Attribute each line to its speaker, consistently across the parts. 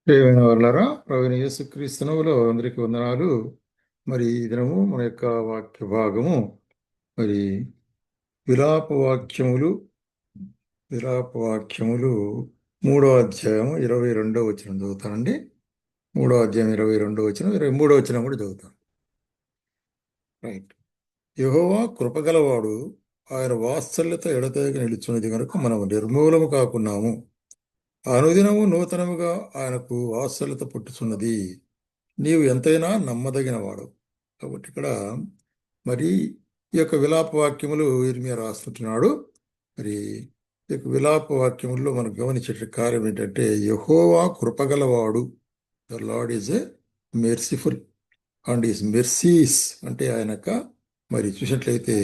Speaker 1: ప్రియమైన వాళ్ళారా, ప్రవీణ యేసుక్రీస్తునులో అందరికీ వందనాలు. మరి ఈ దినము మన యొక్క వాక్య భాగము మరి విలాపవాక్యములు విలాపవాక్యములు 3వ అధ్యాయం 22వ వచనం చదువుతానండి. 3వ అధ్యాయం 22వ వచనం, 23వ వచనం కూడా చదువుతాను. రైట్. యెహోవా కృపగలవాడు, ఆయన వాత్సల్యత ఎడతెగక నిలుచున్నది కనుక మనం నిర్మూలము కాకున్నాము. అనుదినము నూతనముగా ఆయనకు వాత్సల్యత పుట్టుచున్నది. నీవు ఎంతైనా నమ్మదగినవాడు. కాబట్టి ఇక్కడ మరి ఈ యొక్క విలాప వాక్యములు ఇర్మియా రాస్తుంటున్నాడు. మరి ఈ యొక్క విలాప వాక్యముల్లో మనం గమనించే కార్యం ఏంటంటే, యెహోవా కృపగలవాడు. The lord is a merciful and is mercies అంటే ఆయనక మరి చూసినట్లయితే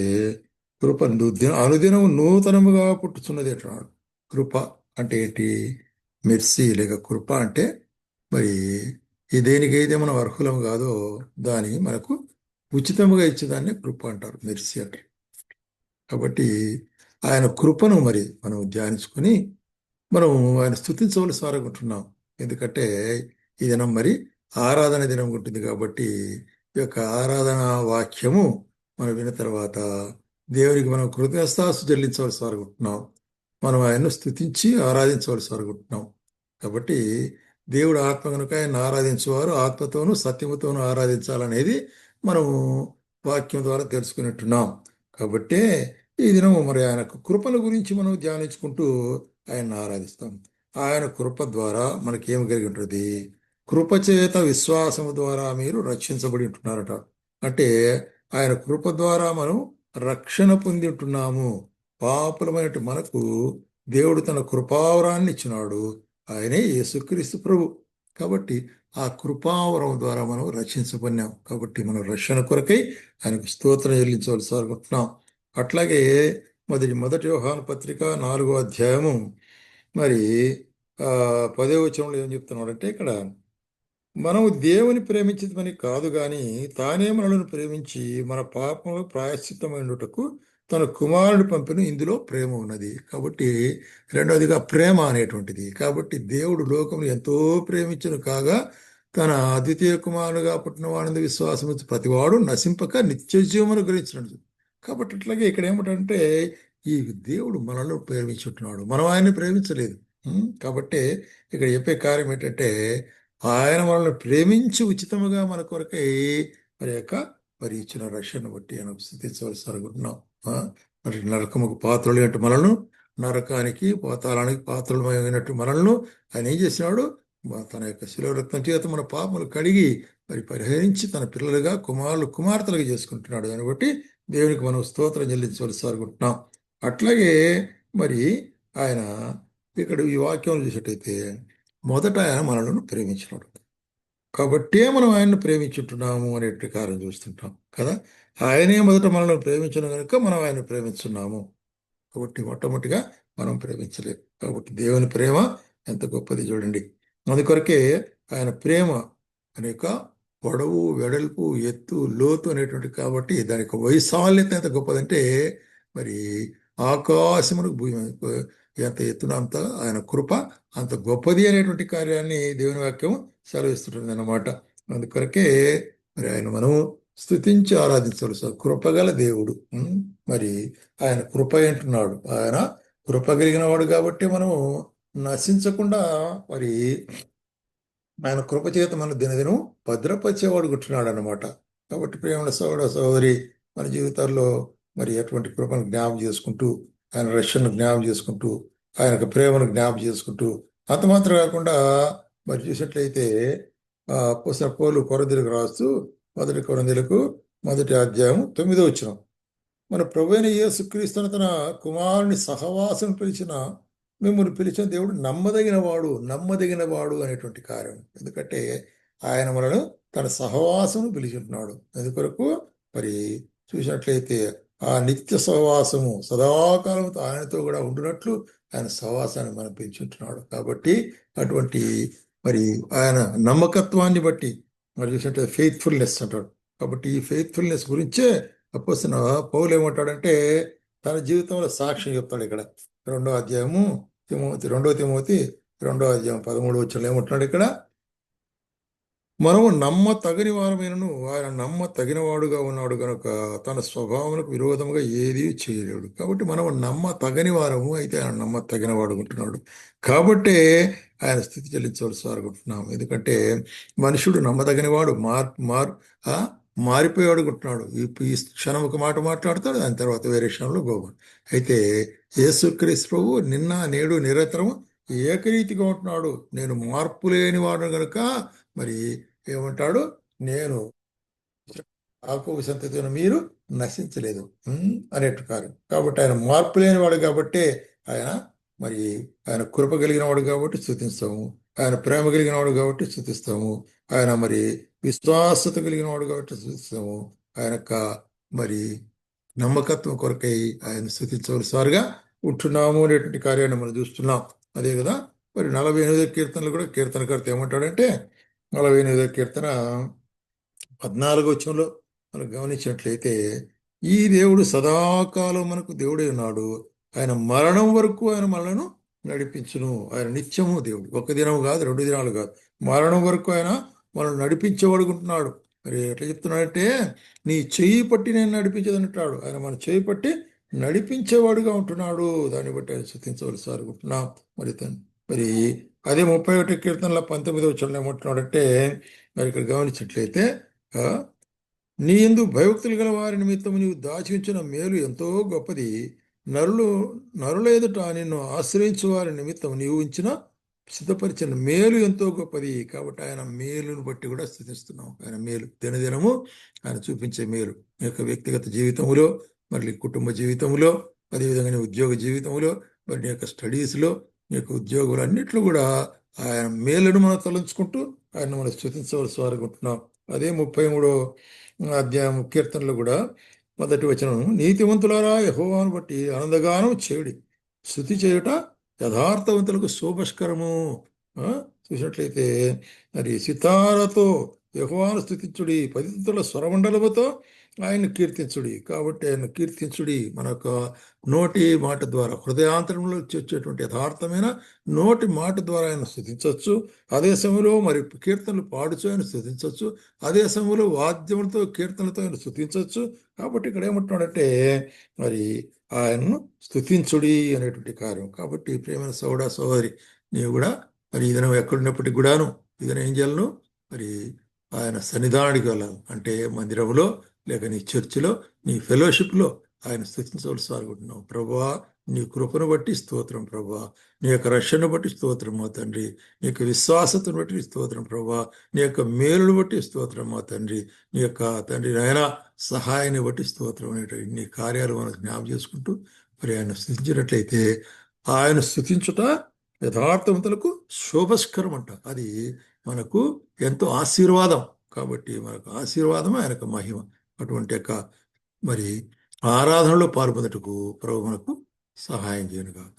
Speaker 1: కృప అనుదినం నూతనముగా పుట్టుచున్నది అంటున్నాడు. కృప అంటే ఏంటి? మెర్సీ లేక కృప అంటే మరి ఈ దేనికైతే మనం అర్హులం కాదో దాని మనకు ఉచితముగా ఇచ్చేదాన్ని కృప అంటారు, మెర్సీ అంటారు. కాబట్టి ఆయన కృపను మరి మనం ధ్యానించుకొని మనం ఆయన స్తుతించవలసి సారకుంటున్నాం. ఎందుకంటే ఈ దినం మరి ఆరాధన దినం ఉంటుంది. కాబట్టి ఈ యొక్క ఆరాధన వాక్యము మనం విన్న తర్వాత దేవునికి మనం కృతజ్ఞతాస్తుతులు చెల్లించవలసి సారకుంటున్నాం. మనం ఆయన్ను స్తుతించి ఆరాధించవలసి సారకుంటున్నాం. కాబట్టి దేవుడు ఆత్మ కనుక ఆయన ఆరాధించేవారు ఆత్మతోనూ సత్యముతోనూ ఆరాధించాలనేది మనము వాక్యం ద్వారా తెలుసుకున్నట్టున్నాం. కాబట్టే ఈ దినం మరి ఆయన కృపల గురించి మనం ధ్యానించుకుంటూ ఆయన్ని ఆరాధిస్తాం. ఆయన కృప ద్వారా మనకి ఏమి కలిగి ఉంటుంది? కృపచేత విశ్వాసము ద్వారా మీరు రక్షించబడి ఉంటున్నారట. అంటే ఆయన కృప ద్వారా మనం రక్షణ పొంది ఉంటున్నాము. పాపులమైన మనకు దేవుడు తన కృపావరాన్ని ఇచ్చినాడు. ఆయనే యేసుక్రీస్తు ప్రభు. కాబట్టి ఆ కృపావరం ద్వారా మనం రక్షించబడినాం. కాబట్టి మనం రక్షణ కొరకై ఆయనకు స్తోత్రం చెల్లించవలసి అనుకుంటున్నాం. అట్లాగే మొదటి యోహాను పత్రిక 4వ అధ్యాయము మరి 10వ వచనంలో ఏం చెప్తున్నాడంటే, ఇక్కడ మనము దేవుని ప్రేమించమని కాదు గాని తానే మనలను ప్రేమించి మన పాపములు ప్రాయశ్చిత్తమైనటకు తన కుమారుని పంపిన ఇందులో ప్రేమ ఉన్నది. కాబట్టి రెండవదిగా ప్రేమ అనేటువంటిది. కాబట్టి దేవుడు లోకమును ఎంతో ప్రేమించును కాగా తన అద్వితీయ కుమారుడుగా పుట్టిన వాడిని విశ్వాసం ప్రతివాడు నశింపక నిత్య జీవమును గ్రహించినది. కాబట్టి అట్లాగే ఇక్కడ ఏమిటంటే ఈ దేవుడు మనల్ని ప్రేమించుంటున్నాడు, మనం ఆయన్ని ప్రేమించలేదు. కాబట్టి ఇక్కడ చెప్పే కార్యం ఏంటంటే, ఆయన మనల్ని ప్రేమించి ఉచితముగా మన కొరకై మరి ఇచ్చిన రక్షణ బట్టి ఆయన స్థుతించవలసి అనుకుంటున్నాం. మరి నరకముకు పాత్రలు అంటే మనల్ని, నరకానికి పాతాళానికి పాత్రలమైనట్టు మనల్ని ఆయన ఏం చేసినాడు? తన యొక్క శిలువ రక్తం చేత మన పాపములు కడిగి మరి పరిహరించి తన పిల్లలుగా కుమార్తెలుగా చేసుకుంటున్నాడు. దాన్ని బట్టి దేవునికి మనం స్తోత్రం చెల్లించవలసి అనుకుంటున్నాం. అట్లాగే మరి ఆయన ఇక్కడ ఈ వాక్యం చూసేటైతే మొదట ఆయన మనలను ప్రేమించినాడు. కాబట్టే మనం ఆయన్ని ప్రేమించుంటున్నాము అనే కారణం చూస్తుంటాం కదా. ఆయనే మొదట మనల్ని ప్రేమించడం కనుక మనం ఆయన ప్రేమిస్తున్నాము. కాబట్టి మొట్టమొదటిగా మనం ప్రేమించలేదు. కాబట్టి దేవుని ప్రేమ ఎంత గొప్పది చూడండి. అందుకొరకే ఆయన ప్రేమ అనేక పొడవు, వెడల్పు, ఎత్తు, లోతు అనేటువంటి కాబట్టి దాని యొక్క వైశాల్యత ఎంత గొప్పదంటే మరి ఆకాశమునకు భూమి ఎంత ఎత్తున అంత ఆయన కృప అంత గొప్పది అనేటువంటి కార్యాన్ని దేవుని వాక్యం సెలవిస్తుంటుంది అన్నమాట. అందుకొరకే మరి ఆయన మనము స్తుతించి ఆరాధించవలసి. కృపగల దేవుడు మరి ఆయన కృప అంటున్నాడు. ఆయన కృప కలిగిన వాడు కాబట్టి మనము నశించకుండా మరి ఆయన కృప చేత మన దినదినం భద్రపరిచేవాడు గుర్తున్నాడు అన్నమాట. కాబట్టి ప్రేమ సహోదరి మన జీవితాల్లో మరి అటువంటి కృపను జ్ఞాపం చేసుకుంటూ ఆయన రక్షణను జ్ఞాపం చేసుకుంటూ ఆయన యొక్క ప్రేమను జ్ఞాపం చేసుకుంటూ అంత మాత్రం కాకుండా మరి చూసినట్లయితే అపోస్తలుడైన పౌలు కొరింథీయులకు రాస్తూ 1 కొరింథీయులకు 1వ అధ్యాయం 9వ వచనం, మన ప్రభువైన యేసుక్రీస్తును తన కుమారుని సహవాసం మిమ్మల్ని పిలిచిన దేవుడు నమ్మదగినవాడు అనేటువంటి కార్యం. ఎందుకంటే ఆయన మనను తన సహవాసము పిలిచుంటున్నాడు. అందుకొరకు మరి చూసినట్లయితే ఆ నిత్య సహవాసము సదాకాలం ఆయనతో కూడా ఉండినట్లు ఆయన సహవాసాన్ని మనం పెంచుంటున్నాడు. కాబట్టి అటువంటి మరి ఆయన నమ్మకత్వాన్ని బట్టి మరి చూసినట్లయితే ఫెయిత్ఫుల్నెస్ అంటాడు. కాబట్టి ఈ ఫెయిత్ఫుల్నెస్ గురించే అపోస్తలుడైన పౌలు ఏమంటాడంటే తన జీవితంలో సాక్ష్యం చెప్తాడు. ఇక్కడ 2వ అధ్యాయము 2 తిమోతి 2వ అధ్యాయం 13వ వచనంలో ఏమంటున్నాడు? ఇక్కడ మనము నమ్మతగని వారమైనను ఆయన నమ్మతగినవాడుగా ఉన్నాడు గనుక తన స్వభావములకు విరోధముగా ఏదీ చేయలేడు. కాబట్టి మనం నమ్మతగని వారము, అయితే ఆయన నమ్మతగిన వాడు ఉంటున్నాడు. కాబట్టే ఆయన స్థితి చెల్లించవలసి వారుకుంటున్నాం. ఎందుకంటే మనుషుడు నమ్మదగిన వాడు ఆ, మారిపోయాడు ఉంటున్నాడు. ఈ క్షణం ఒక మాట మాట్లాడతాడు, దాని తర్వాత వేరే క్షణంలో గోబ. అయితే యేసుక్రీస్తు ప్రభు నిన్న నేడు నిరంతరము ఏకరీతిగా ఉంటున్నాడు. నేను మార్పు లేని వాడు గనుక మరి ఏమంటాడు, నేను యాకోబు సంతతిని మీరు నశించలేదు అనేట్టు కార్యం. కాబట్టి ఆయన మార్పు లేనివాడు కాబట్టి ఆయన మరి ఆయన కృప కలిగిన వాడు కాబట్టి స్తుతిస్తాము. ఆయన ప్రేమ కలిగిన వాడు కాబట్టి స్తుతిస్తాము. ఆయన మరి విశ్వాసత కలిగిన వాడు కాబట్టి స్తుతిస్తాము. ఆయన యొక్క మరి నమ్మకత్వం కొరకై ఆయన స్థుతించవలసివారుగా ఉంటున్నాము అనేటువంటి కార్యాన్ని మనం చూస్తున్నాం. అదే కదా మరి 48వ కీర్తనలు కూడా కీర్తనకర్త ఏమంటాడంటే, 48వ కీర్తన 14వ వచనంలో మనం గమనించినట్లయితే, ఈ దేవుడు సదాకాలం మనకు దేవుడే ఉన్నాడు, ఆయన మరణం వరకు ఆయన మనలను నడిపించును. ఆయన నిత్యము దేవుడు, ఒక దినం కాదు, 2 దినాలు కాదు, మరణం వరకు ఆయన మనల్ని నడిపించబడుకుంటున్నాడు. మరి ఎట్లా చెప్తున్నాడంటే, నీ చెయ్యి పట్టి నేను నడిపించదనంటాడు. ఆయన మన చెయ్యి పట్టి నడిపించేవాడుగా ఉంటున్నాడు. దాన్ని బట్టి ఆయన స్థుతించవలసి అనుకుంటున్నాం. మరి అదే 31వ కీర్తనలో 19వ వచనంలో ఏమంటున్నాడంటే, మరి ఇక్కడ గమనించినట్లయితే, ఆ, నీ యందు భయభక్తులు గల వారి నిమిత్తం నీవు దాచి ఉంచిన మేలు ఎంతో గొప్పది. నరులు నరుల ఎదుట నిన్ను ఆశ్రయించు వారి నిమిత్తం నీవు ఉంచిన సిద్ధపరిచిన మేలు ఎంతో గొప్పది. కాబట్టి ఆయన మేలును బట్టి కూడా స్థుతిస్తున్నాం. ఆయన మేలు దినదినము ఆయన చూపించే మేలు నీ యొక్క వ్యక్తిగత జీవితంలో, మరి కుటుంబ జీవితంలో, అదేవిధంగా నీ ఉద్యోగ జీవితంలో, మరి నీ యొక్క స్టడీస్లో, నీ యొక్క ఉద్యోగులు అన్నిట్లో కూడా ఆయన మేలును మనం తలంచుకుంటూ ఆయన మనం స్థుతించవలసి వారుకుంటున్నాం. అదే 33వ అధ్యాయం కీర్తనలో కూడా మొదటి వచనం, నీతివంతులారా యెహోవాను బట్టి ఆనందగానం చేయుడి, స్తుతి చేయుట యథార్థవంతులకు శోభస్కరము. ఆ, చూసినట్లయితే మరి సితారతో యెహోవాను స్తుతించుడి, పదితంతుల స్వరమండలముతో ఆయన కీర్తించుడి. కాబట్టి ఆయన కీర్తించుడి మన యొక్క నోటి మాట ద్వారా, హృదయాంతరంలో వచ్చేటువంటి యథార్థమైన నోటి మాట ద్వారా ఆయన స్తుతించవచ్చు. అదే సమయంలో మరి కీర్తనలు పాడుచు ఆయన స్తుతించవచ్చు. అదే సమయంలో వాద్యములతో కీర్తనలతో ఆయన స్తుతించవచ్చు. కాబట్టి ఇక్కడ ఏమంటున్నాడంటే, మరి ఆయనను స్తుతించుడి అనేటువంటి కార్యం. కాబట్టి ప్రేమైన సోదర సోదరి, నీవు కూడా మరి ఈ దినం ఎక్కడున్నప్పటికి కూడాను ఈ దినం ఏం చేయాలను, మరి ఆయన సన్నిధానానికి వెళ్ళాలి. అంటే మందిరంలో, లేక నీ చర్చిలో, నీ ఫెలోషిప్లో ఆయన స్థుతించవలసి అనుకుంటున్నావు. ప్రభువా, నీ కృపను బట్టి స్తోత్రం ప్రభువా, నీ యొక్క రక్షణను బట్టి స్తోత్రం మా తండ్రి, నీ యొక్క విశ్వాసతను బట్టి స్తోత్రం ప్రభువా, నీ యొక్క మేలును బట్టి స్తోత్రం మా తండ్రి, నీ యొక్క తండ్రి నాయన సహాయాన్ని బట్టి స్తోత్రం అనేటువంటి నీ కార్యాలు మనం జ్ఞాపం చేసుకుంటూ మరి ఆయన స్థుతించినట్లయితే, ఆయన స్థుతించుట యథార్థవంతులకు శోభస్కరం అంట. అది మనకు ఎంతో ఆశీర్వాదం. కాబట్టి మనకు ఆశీర్వాదం, ఆయనకు మహిమ. అటువంటి యొక్క మరి ఆరాధనలో పాల్పొందుటకు ప్రభు మనకు సహాయం చేయను గాక.